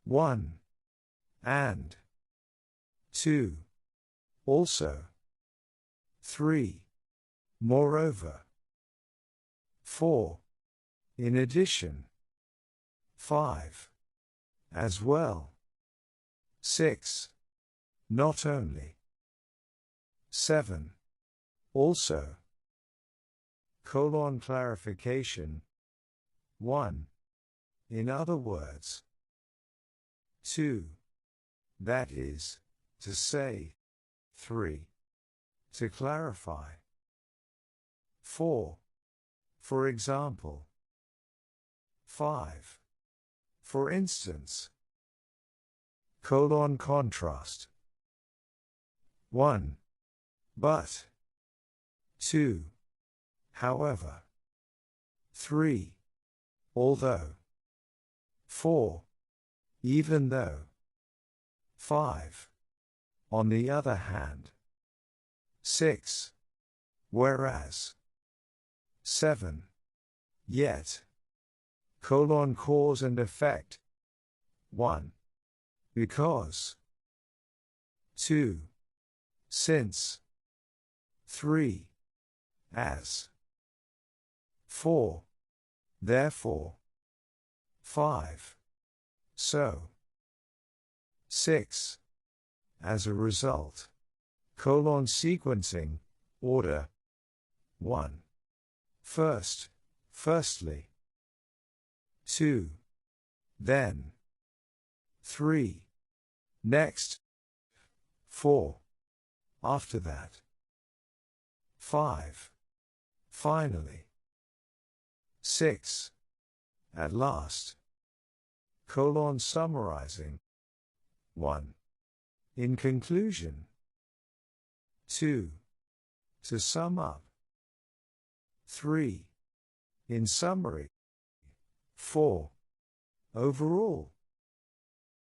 1. And. 2. Also. 3. Moreover. 4. In addition. 5. As well. 6. Not only. 7. Also. Clarification. 1. In other words. 2. That is, to say. 3. To clarify. 4. For example. 5. For instance. Contrast. 1. But. 2. However. 3. Although. 4. Even though. 5. On the other hand. 6. Whereas. 7. Yet. Cause and effect. 1. Because. 2. Since. 3. As. 4. Therefore. 5. So. 6. As a result. Sequencing, order. 1. First, firstly. 2. Then. 3. Next. 4. After that. 5. Finally. 6. At last. Summarizing. 1. In conclusion. 2. To sum up. 3. In summary. 4. Overall.